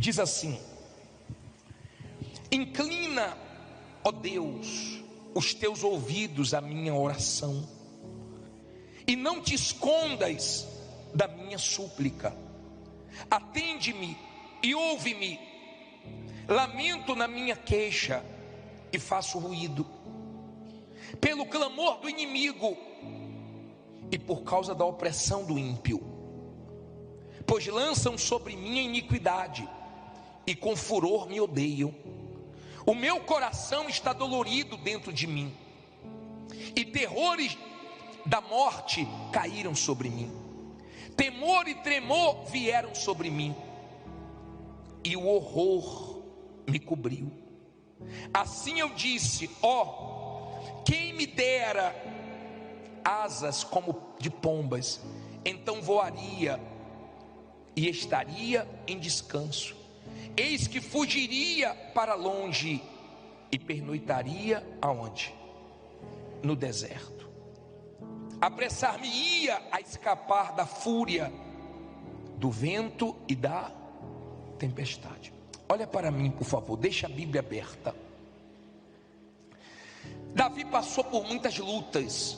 diz assim: inclina, ó Deus, os teus ouvidos à minha oração, e não te escondas da minha súplica. Atende-me e ouve-me. Lamento na minha queixa e faço ruído pelo clamor do inimigo e por causa da opressão do ímpio, pois lançam sobre mim a iniquidade e com furor me odeiam. O meu coração está dolorido dentro de mim, e terrores da morte caíram sobre mim. Temor e tremor vieram sobre mim, e o horror me cobriu. Assim eu disse: ó, quem me dera asas como de pombas, então voaria e estaria em descanso. Eis que fugiria para longe e pernoitaria aonde? No deserto. Apressar-me-ia a escapar da fúria do vento e da tempestade. Olha para mim, por favor, deixa a Bíblia aberta. Davi passou por muitas lutas.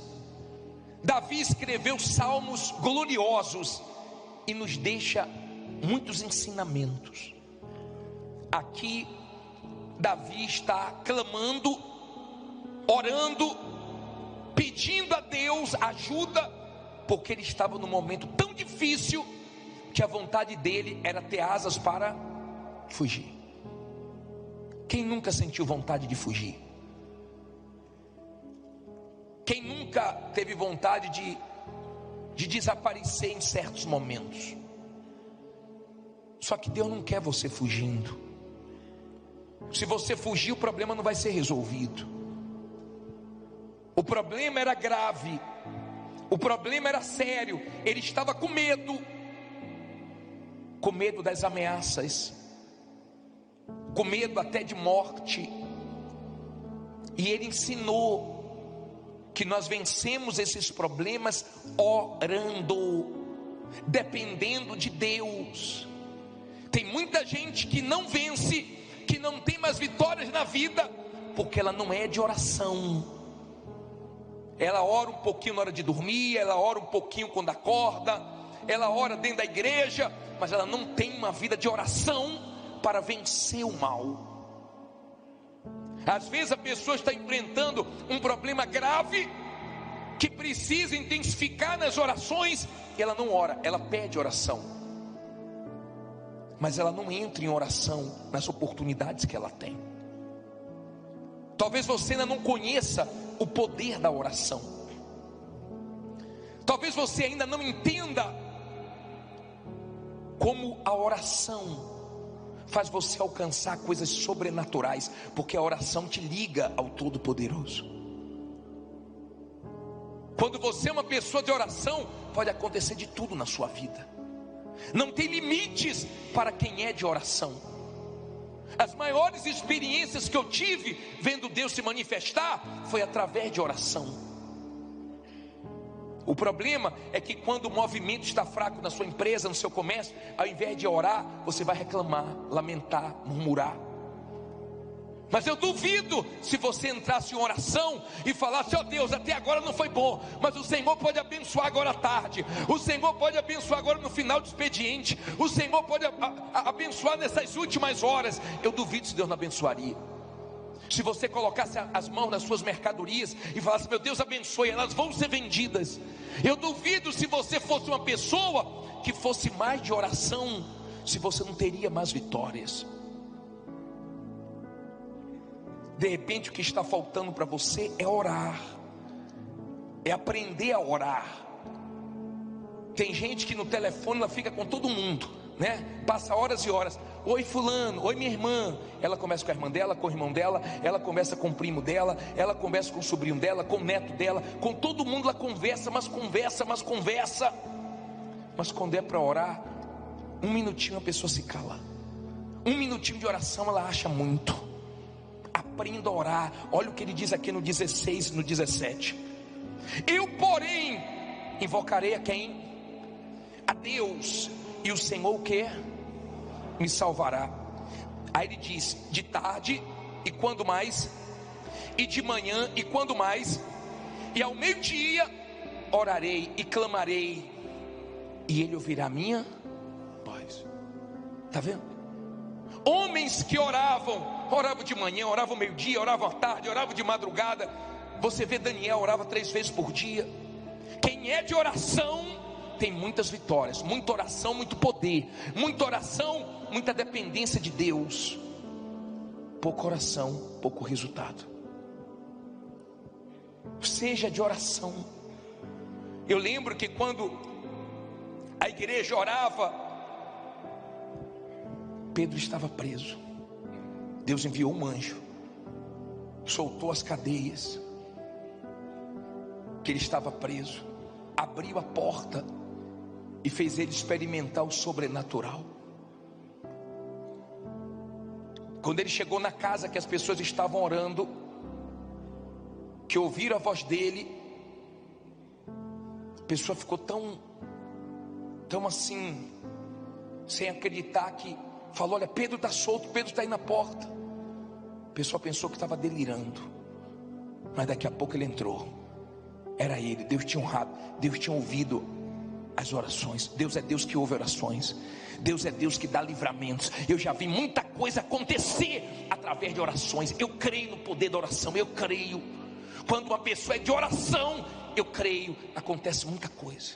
Davi escreveu salmos gloriosos e nos deixa muitos ensinamentos. Aqui Davi está clamando, orando, pedindo a Deus ajuda, porque ele estava num momento tão difícil que a vontade dele era ter asas para fugir. Quem nunca sentiu vontade de fugir? Quem nunca teve vontade de desaparecer em certos momentos? Só que Deus não quer você fugindo. Se você fugir, o problema não vai ser resolvido. O problema era grave, o problema era sério. Ele estava com medo das ameaças, com medo até de morte. E ele ensinou que nós vencemos esses problemas orando, dependendo de Deus. Tem muita gente que não vence, que não tem mais vitórias na vida, porque ela não é de oração. Ela ora um pouquinho na hora de dormir, ela ora um pouquinho quando acorda, ela ora dentro da igreja, mas ela não tem uma vida de oração para vencer o mal. Às vezes a pessoa está enfrentando um problema grave, que precisa intensificar nas orações, e ela não ora, ela pede oração, mas ela não entra em oração nas oportunidades que ela tem. Talvez você ainda não conheça o poder da oração. Talvez você ainda não entenda como a oração faz você alcançar coisas sobrenaturais, porque a oração te liga ao Todo-Poderoso. Quando você é uma pessoa de oração, pode acontecer de tudo na sua vida. Não tem limites para quem é de oração. As maiores experiências que eu tive vendo Deus se manifestar foi através de oração. O problema é que quando o movimento está fraco na sua empresa, no seu comércio, ao invés de orar, você vai reclamar, lamentar, murmurar. Mas eu duvido se você entrasse em oração e falasse: ó Deus, até agora não foi bom, mas o Senhor pode abençoar agora à tarde, o Senhor pode abençoar agora no final do expediente, o Senhor pode abençoar nessas últimas horas. Eu duvido se Deus não abençoaria. Se você colocasse as mãos nas suas mercadorias e falasse: meu Deus, abençoe, elas vão ser vendidas. Eu duvido se você fosse uma pessoa que fosse mais de oração, se você não teria mais vitórias. De repente o que está faltando para você é orar, é aprender a orar. Tem gente que no telefone ela fica com todo mundo, né? Passa horas e horas. Oi fulano, oi minha irmã. Ela conversa com a irmã dela, com o irmão dela, ela conversa com o primo dela, ela conversa com o sobrinho dela, com o neto dela, com todo mundo ela conversa, mas conversa. Mas quando é para orar, um minutinho a pessoa se cala. Um minutinho de oração ela acha muito. Aprenda a orar. Olha o que ele diz aqui no 16 e no 17. Eu, porém, invocarei a quem? A Deus. E o Senhor o quê? me salvará. Aí ele diz: de tarde e quando mais, e de manhã e quando mais, e ao meio-dia orarei e clamarei, e ele ouvirá a minha voz. Está vendo? Homens que oravam de manhã, oravam meio-dia, oravam à tarde, oravam de madrugada. Você vê, Daniel orava 3 vezes por dia. Quem é de oração tem muitas vitórias, muita oração, muito poder, muita oração, muita dependência de Deus. Pouca oração, pouco resultado. Seja de oração. Eu lembro que quando a igreja orava, Pedro estava preso. Deus enviou um anjo, soltou as cadeias, que ele estava preso, abriu a porta e fez ele experimentar o sobrenatural. Quando ele chegou na casa que as pessoas estavam orando, que ouviram a voz dele, a pessoa ficou tão assim, sem acreditar, que falou: olha, Pedro está solto, Pedro está aí na porta. A pessoa pensou que estava delirando, mas daqui a pouco ele entrou. Era ele. Deus tinha honrado, Deus tinha ouvido as orações. Deus é Deus que ouve orações. Deus é Deus que dá livramentos. Eu já vi muita coisa acontecer através de orações. Eu creio no poder da oração. Eu creio. Quando uma pessoa é de oração, eu creio, acontece muita coisa.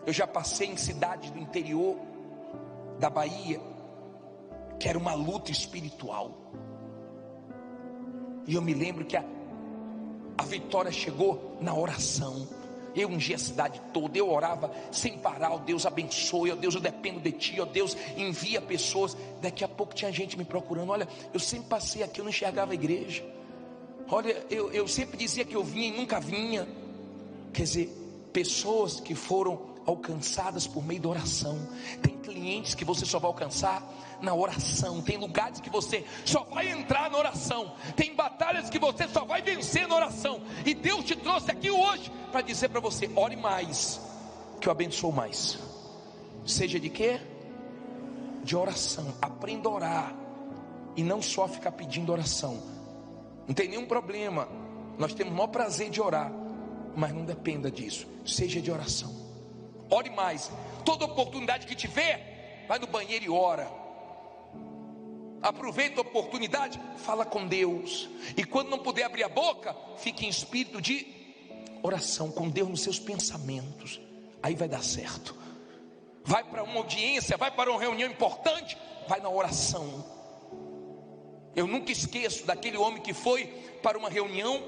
Eu já passei em cidades do interior da Bahia, que era uma luta espiritual, e eu me lembro que a vitória chegou na oração. Eu ungi a cidade toda, eu orava sem parar: ó Deus, abençoe, ó Deus, eu dependo de Ti, ó Deus, envia pessoas. Daqui a pouco tinha gente me procurando. Olha, eu sempre passei aqui, eu não enxergava a igreja. Olha, eu sempre dizia que eu vinha e nunca vinha. Quer dizer, pessoas que foram alcançadas por meio da oração. Tem clientes que você só vai alcançar na oração. Tem lugares que você só vai entrar na oração. Tem batalhas que você só vai vencer na oração. E Deus te trouxe aqui hoje para dizer para você: ore mais, que eu abençoo mais. Seja de quê? De oração. Aprenda a orar, e não só ficar pedindo oração. Não tem nenhum problema, nós temos o maior prazer de orar, mas não dependa disso. Seja de oração. Ore mais. Toda oportunidade que tiver, vai no banheiro e ora. Aproveita a oportunidade, fala com Deus. E quando não puder abrir a boca, fique em espírito de oração com Deus nos seus pensamentos. Aí vai dar certo. Vai para uma audiência, vai para uma reunião importante, vai na oração. Eu nunca esqueço daquele homem que foi para uma reunião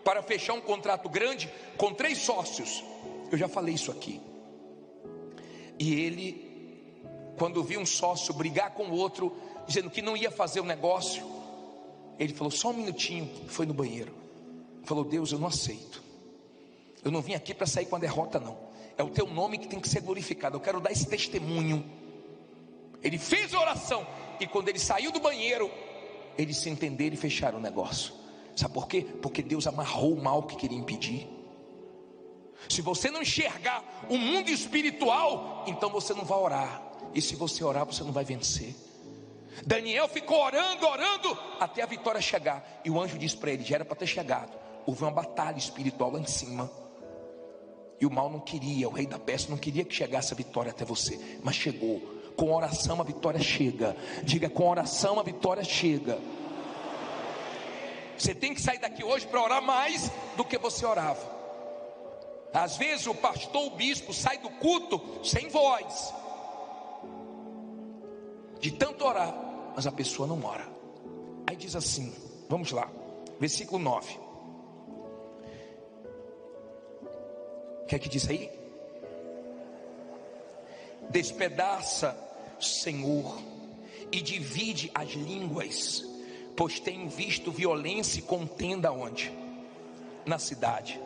para fechar um contrato grande com 3 sócios. Eu já falei isso aqui. E ele, quando viu um sócio brigar com o outro, dizendo que não ia fazer o negócio, ele falou: só um minutinho. Foi no banheiro, falou: Deus, eu não aceito. Eu não vim aqui para sair com a derrota, não. É o Teu nome que tem que ser glorificado. Eu quero dar esse testemunho. Ele fez a oração, e quando ele saiu do banheiro, eles se entenderam e fecharam o negócio. Sabe por quê? Porque Deus amarrou o mal que queria impedir. Se você não enxergar o mundo espiritual, então você não vai orar. E se você orar, você não vai vencer. Daniel ficou orando, até a vitória chegar. E o anjo disse para ele: já era para ter chegado. Houve uma batalha espiritual lá em cima. E o mal não queria, o rei da Pérsia não queria que chegasse a vitória até você. Mas chegou. Com oração a vitória chega. Diga: com oração a vitória chega. Você tem que sair daqui hoje para orar mais do que você orava. Às vezes o pastor, o bispo sai do culto sem voz, de tanto orar, mas a pessoa não ora. Aí diz assim, vamos lá, versículo 9. O que é que diz aí? Despedaça, Senhor, e divide as línguas, pois tenho visto violência e contenda onde? Na cidade.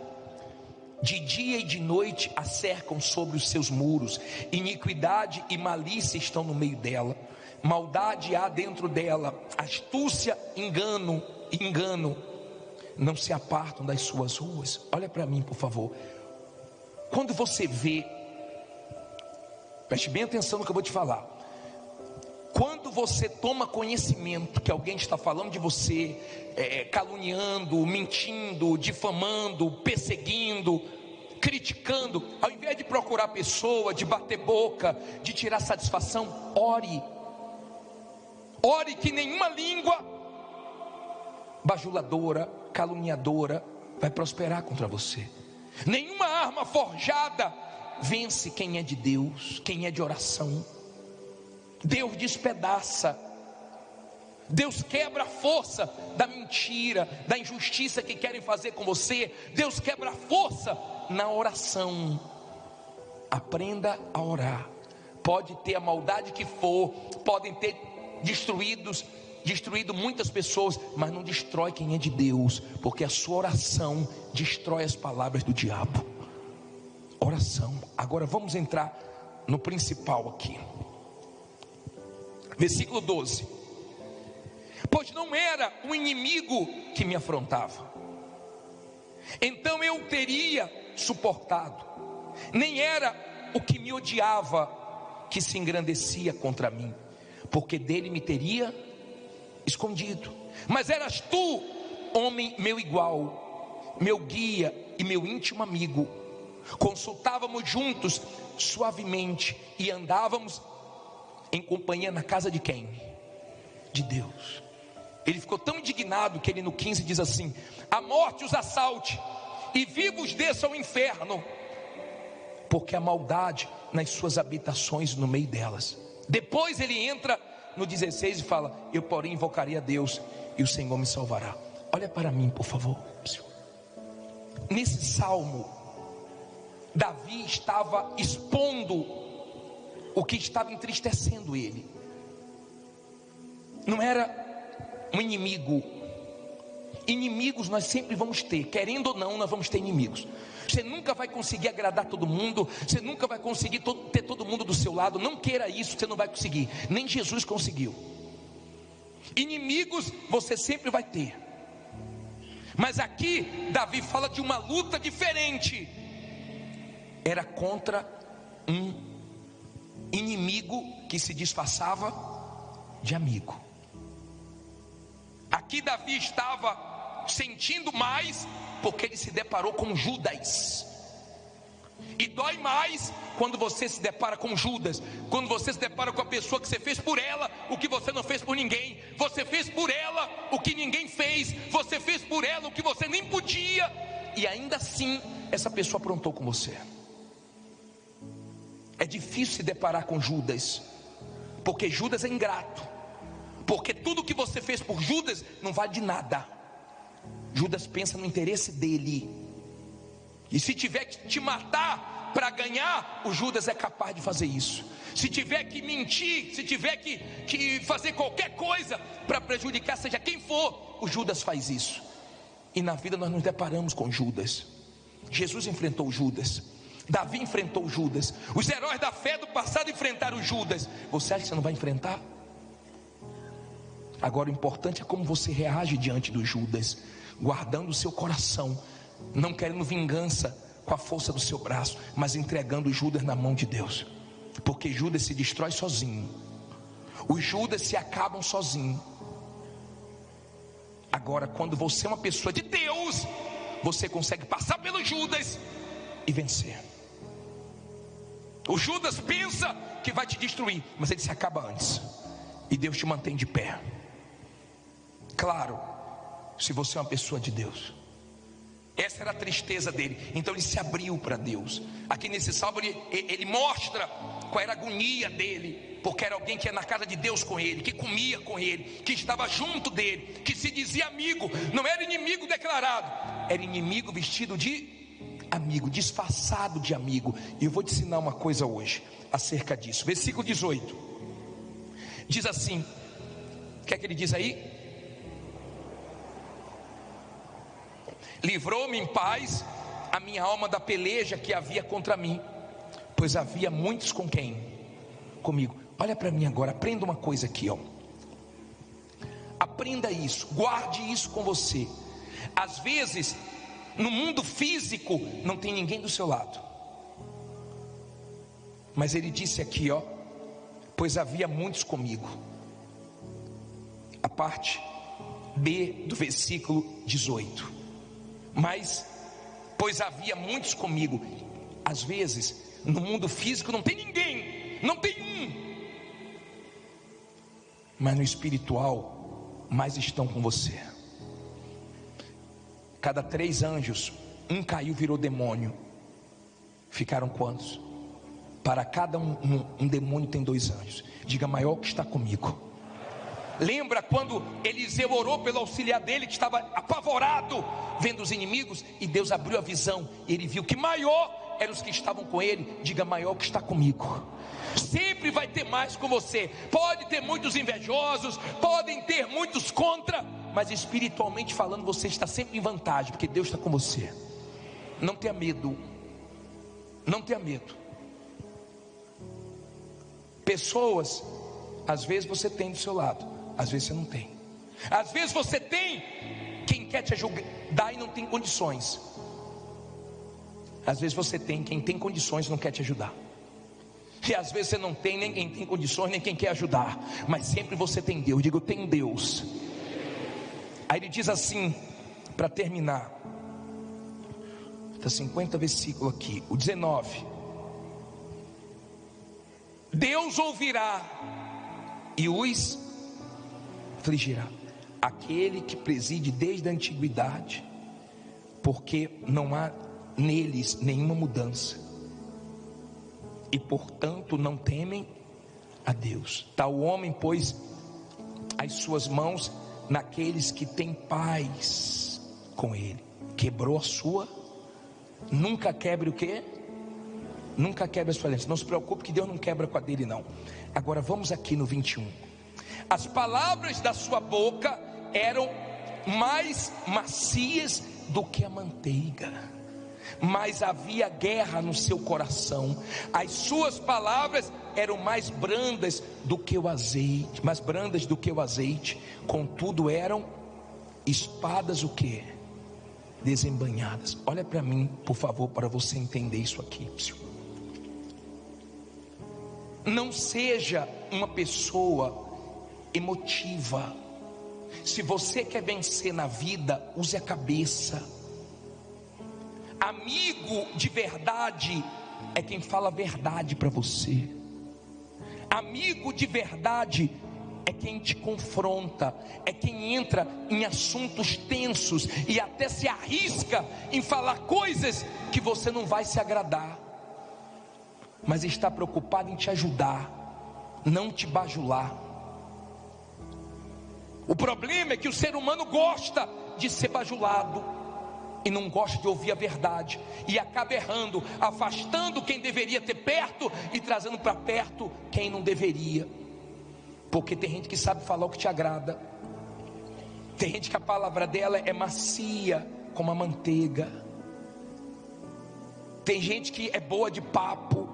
De dia e de noite a cercam sobre os seus muros. Iniquidade e malícia estão no meio dela. Maldade há dentro dela. Astúcia, engano, não se apartam das suas ruas. Olha para mim, por favor. Quando você vê Preste bem atenção no que eu vou te falar. Quando você toma conhecimento que alguém está falando de você, caluniando, mentindo, difamando, perseguindo, criticando, ao invés de procurar a pessoa, de bater boca, de tirar satisfação, ore. Ore que nenhuma língua bajuladora, caluniadora vai prosperar contra você. Nenhuma arma forjada vence quem é de Deus, quem é de oração. Deus despedaça, Deus quebra a força da mentira, da injustiça que querem fazer com você. Deus quebra a força na oração. Aprenda a orar. Pode ter a maldade que for, podem ter destruído muitas pessoas, mas não destrói quem é de Deus, porque a sua oração destrói as palavras do diabo. Oração. Agora vamos entrar no principal aqui. Versículo 12. Pois não era o inimigo que me afrontava, então eu teria suportado. Nem era o que me odiava que se engrandecia contra mim, porque dele me teria escondido. Mas eras tu, homem meu igual, meu guia e meu íntimo amigo. Consultávamos juntos suavemente e andávamos em companhia na casa de quem? De Deus. Ele ficou tão indignado que ele no 15 diz assim: a morte os assalte e vivos desçam ao inferno, porque a maldade nas suas habitações no meio delas. Depois ele entra no 16 e fala: eu porém invocarei a Deus e o Senhor me salvará. Olha para mim, por favor. Nesse salmo, Davi estava expondo o que estava entristecendo ele. Não era um inimigo. Inimigos nós sempre vamos ter, querendo ou não, nós vamos ter inimigos. Você nunca vai conseguir agradar todo mundo, você nunca vai conseguir ter todo mundo do seu lado. Não queira isso, você não vai conseguir. Nem Jesus conseguiu. Inimigos você sempre vai ter. Mas aqui Davi fala de uma luta diferente. Era contra um inimigo que se disfarçava de amigo. Aqui Davi estava sentindo mais porque ele se deparou com Judas. E dói mais quando você se depara com Judas, quando você se depara com a pessoa que você fez por ela o que você não fez por ninguém. Você fez por ela o que ninguém fez, você fez por ela o que você nem podia, e ainda assim essa pessoa aprontou com você. É difícil se deparar com Judas, porque Judas é ingrato, porque tudo que você fez por Judas não vale de nada. Judas pensa no interesse dele, e se tiver que te matar para ganhar, o Judas é capaz de fazer isso. Se tiver que mentir, se tiver que fazer qualquer coisa para prejudicar seja quem for, o Judas faz isso. E na vida nós nos deparamos com Judas. Jesus enfrentou Judas, Davi enfrentou Judas, os heróis da fé do passado enfrentaram Judas. Você acha que você não vai enfrentar? Agora o importante é como você reage diante do Judas, guardando o seu coração, não querendo vingança com a força do seu braço, mas entregando Judas na mão de Deus, porque Judas se destrói sozinho, os Judas se acabam sozinho. Agora quando você é uma pessoa de Deus, você consegue passar pelo Judas e vencer. O Judas pensa que vai te destruir, mas ele se acaba antes, e Deus te mantém de pé. Claro, se você é uma pessoa de Deus. Essa era a tristeza dele, então ele se abriu para Deus. Aqui nesse salmo ele mostra qual era a agonia dele, porque era alguém que ia na casa de Deus com ele, que comia com ele, que estava junto dele, que se dizia amigo. Não era inimigo declarado, era inimigo vestido de amigo, disfarçado de amigo. E eu vou te ensinar uma coisa hoje acerca disso. Versículo 18 diz assim, o que é que ele diz aí? Livrou-me em paz a minha alma da peleja que havia contra mim, pois havia muitos com quem? Comigo. Olha para mim agora, aprenda uma coisa aqui, ó. Aprenda isso, guarde isso com você. Às vezes, no mundo físico, não tem ninguém do seu lado. Mas ele disse aqui, ó, pois havia muitos comigo. A parte B do versículo 18. Mas, pois havia muitos comigo. Às vezes, no mundo físico não tem ninguém, não tem um. Mas no espiritual, mais estão com você. Cada 3 anjos, um caiu, virou demônio. Ficaram quantos? Para cada um demônio tem 2 anjos. Diga, maior que está comigo. Lembra quando Eliseu orou pelo auxiliar dele, que estava apavorado, vendo os inimigos, e Deus abriu a visão, e ele viu que maior eram os que estavam com ele. Diga, maior que está comigo. Sempre vai ter mais com você. Pode ter muitos invejosos, podem ter muitos contra, mas espiritualmente falando, você está sempre em vantagem, porque Deus está com você. Não tenha medo. Não tenha medo. Pessoas, às vezes você tem do seu lado, às vezes você não tem. Às vezes você tem quem quer te ajudar e não tem condições. Às vezes você tem quem tem condições e não quer te ajudar. E às vezes você não tem nem quem tem condições, nem quem quer ajudar. Mas sempre você tem Deus. Diga, eu tenho Deus. Aí ele diz assim, para terminar, está 50 versículo aqui, o 19. Deus ouvirá e os afligirá, aquele que preside desde a antiguidade, porque não há neles nenhuma mudança, e portanto não temem a Deus. Tal homem pôs as suas mãos naqueles que têm paz com ele, quebrou a sua. Nunca quebre o quê? Nunca quebre a sua aliança. Não se preocupe que Deus não quebra com a dele, não. Agora vamos aqui no 21. As palavras da sua boca eram mais macias do que a manteiga, mas havia guerra no seu coração. As suas palavras eram mais brandas do que o azeite, mais brandas do que o azeite. Contudo eram espadas o quê? Desembanhadas. Olha para mim, por favor, para você entender isso aqui. Não seja uma pessoa emotiva. Se você quer vencer na vida, use a cabeça. Amigo de verdade é quem fala a verdade para você. Amigo de verdade é quem te confronta, é quem entra em assuntos tensos e até se arrisca em falar coisas que você não vai se agradar, mas está preocupado em te ajudar, não te bajular. O problema é que o ser humano gosta de ser bajulado e não gosta de ouvir a verdade, e acaba errando, afastando quem deveria ter perto e trazendo para perto quem não deveria. Porque tem gente que sabe falar o que te agrada, tem gente que a palavra dela é macia como a manteiga, tem gente que é boa de papo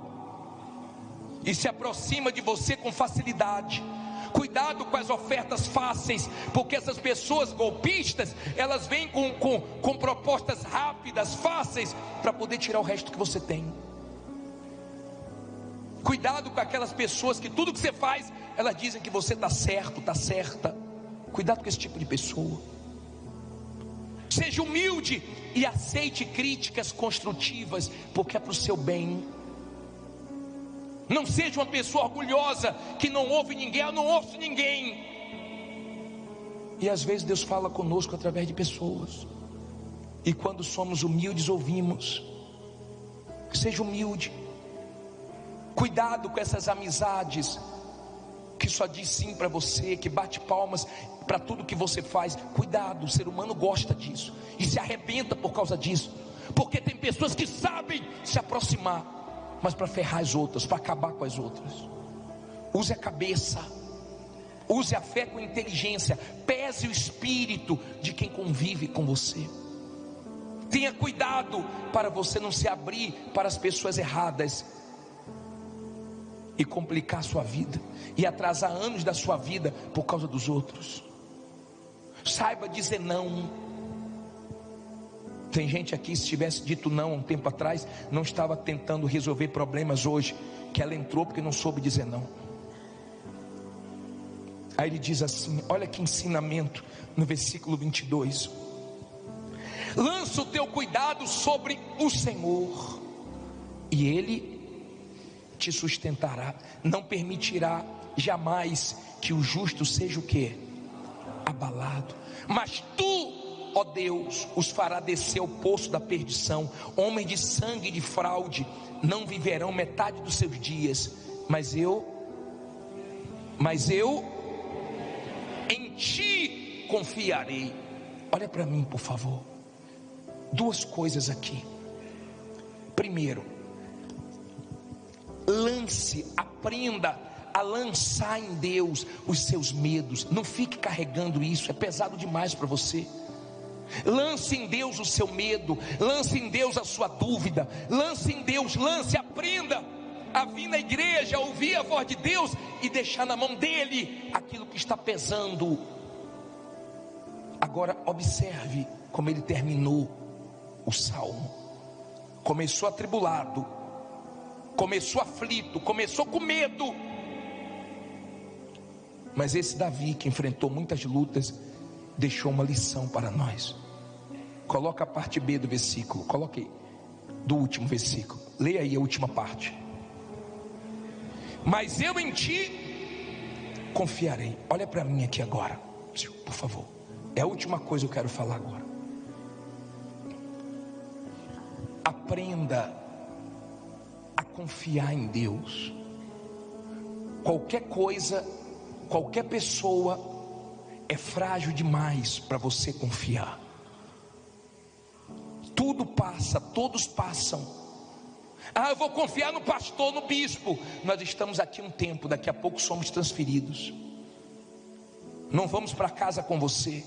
e se aproxima de você com facilidade. Cuidado com as ofertas fáceis, porque essas pessoas golpistas, elas vêm com propostas rápidas, fáceis, para poder tirar o resto que você tem. Cuidado com aquelas pessoas que tudo que você faz, elas dizem que você está certo, está certa. Cuidado com esse tipo de pessoa. Seja humilde e aceite críticas construtivas, porque é para o seu bem. Não seja uma pessoa orgulhosa que não ouve ninguém. Eu não ouço ninguém. E às vezes Deus fala conosco através de pessoas, e quando somos humildes ouvimos. Seja humilde. Cuidado com essas amizades que só diz sim para você, que bate palmas para tudo que você faz. Cuidado, o ser humano gosta disso e se arrebenta por causa disso, porque tem pessoas que sabem se aproximar, mas para ferrar as outras, para acabar com as outras. Use a cabeça, use a fé com inteligência, pese o espírito de quem convive com você. Tenha cuidado para você não se abrir para as pessoas erradas e complicar a sua vida, e atrasar anos da sua vida por causa dos outros. Saiba dizer não. Tem gente aqui, se tivesse dito não há um tempo atrás, não estava tentando resolver problemas hoje, que ela entrou porque não soube dizer não. Aí ele diz assim, olha que ensinamento no versículo 22: lança o teu cuidado sobre o Senhor, e Ele te sustentará. Não permitirá jamais que o justo seja o quê? Abalado. Mas tu, ó Deus, os fará descer ao poço da perdição. Homens de sangue e de fraude não viverão metade dos seus dias. Mas eu em ti confiarei. Olha para mim, por favor. Duas coisas aqui. Primeiro, aprenda a lançar em Deus os seus medos. Não fique carregando isso, é pesado demais para você. Lance em Deus o seu medo, lance em Deus a sua dúvida, lance em Deus, aprenda a vir na igreja, a ouvir a voz de Deus e deixar na mão dele aquilo que está pesando. Agora observe como ele terminou o salmo. Começou atribulado, começou aflito, começou com medo. Mas esse Davi, que enfrentou muitas lutas, deixou uma lição para nós. Coloca a parte B do versículo, coloque aí, do último versículo, leia aí a última parte. Mas eu em ti confiarei. Olha para mim aqui agora, por favor. É a última coisa que eu quero falar agora. Aprenda a confiar em Deus. Qualquer coisa, qualquer pessoa é frágil demais para você confiar. Tudo passa, todos passam. Eu vou confiar no pastor, no bispo. Nós estamos aqui um tempo, daqui a pouco somos transferidos. Não vamos para casa com você.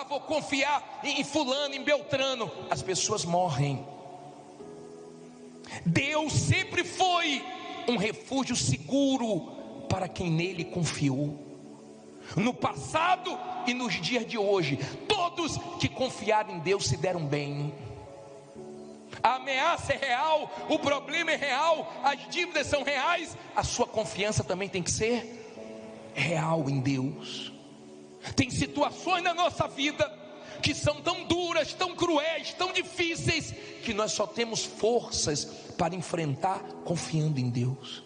Vou confiar em fulano, em Beltrano. As pessoas morrem. Deus sempre foi um refúgio seguro para quem nele confiou. No passado e nos dias de hoje, todos que confiaram em Deus se deram bem. A ameaça é real, o problema é real, as dívidas são reais. A sua confiança também tem que ser real em Deus. Tem situações na nossa vida que são tão duras, tão cruéis, tão difíceis, que nós só temos forças para enfrentar confiando em Deus.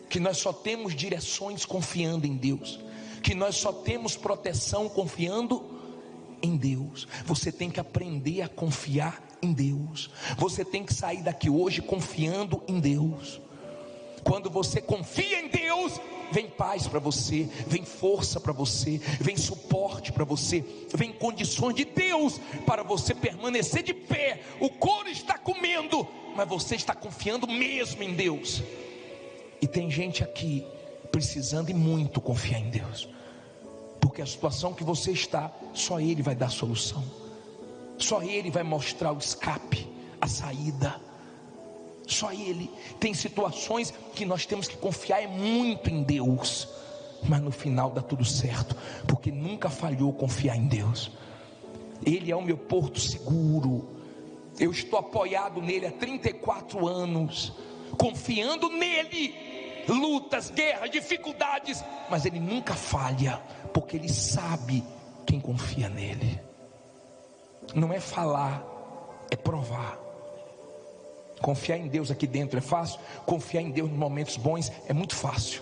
Que nós só temos direções confiando em Deus. Que nós só temos proteção confiando em Deus. Você tem que aprender a confiar em Deus. Você tem que sair daqui hoje confiando em Deus. Quando você confia em Deus, vem paz para você, vem força para você, vem suporte para você, vem condições de Deus para você permanecer de pé. O couro está comendo, mas você está confiando mesmo em Deus. E tem gente aqui precisando e muito confiar em Deus, porque a situação que você está, só Ele vai dar solução, só Ele vai mostrar o escape, a saída, só Ele. Tem situações que nós temos que confiar muito em Deus, mas no final dá tudo certo, porque nunca falhou confiar em Deus. Ele é o meu porto seguro, eu estou apoiado nele há 34 anos, confiando nele. Lutas, guerras, dificuldades, mas Ele nunca falha, porque Ele sabe quem confia nele. Não é falar, é provar. Confiar em Deus aqui dentro é fácil. Confiar em Deus nos momentos bons é muito fácil,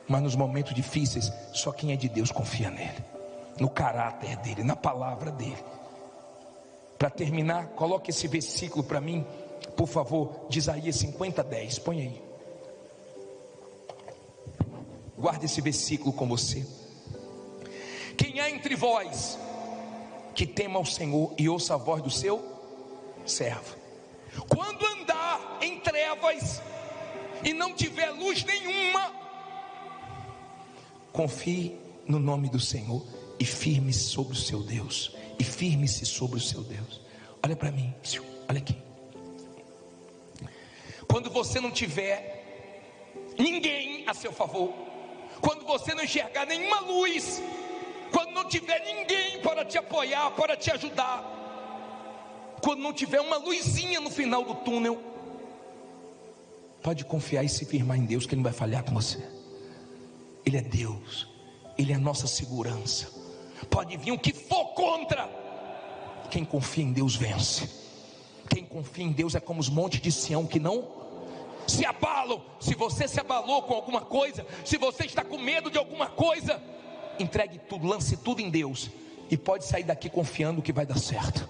mas nos momentos difíceis, só quem é de Deus confia nele, no caráter dele, na palavra dele. Para terminar, coloque esse versículo para mim, por favor, de Isaías 50:10. Põe aí. Guarde esse versículo com você. Quem há entre vós que tema ao Senhor e ouça a voz do seu servo? Quando andar em trevas e não tiver luz nenhuma, confie no nome do Senhor e firme-se sobre o seu Deus. E firme-se sobre o seu Deus. Olha para mim, olha aqui. Quando você não tiver ninguém a seu favor, quando você não enxergar nenhuma luz, quando quando não tiver ninguém para te apoiar, para te ajudar, quando não tiver uma luzinha no final do túnel, pode confiar e se firmar em Deus, que Ele não vai falhar com você. Ele é Deus, Ele é a nossa segurança. Pode vir o que for contra, quem confia em Deus vence. Quem confia em Deus é como os montes de Sião, que não se abalam. Se você se abalou com alguma coisa, se você está com medo de alguma coisa, entregue tudo, lance tudo em Deus, e pode sair daqui confiando que vai dar certo.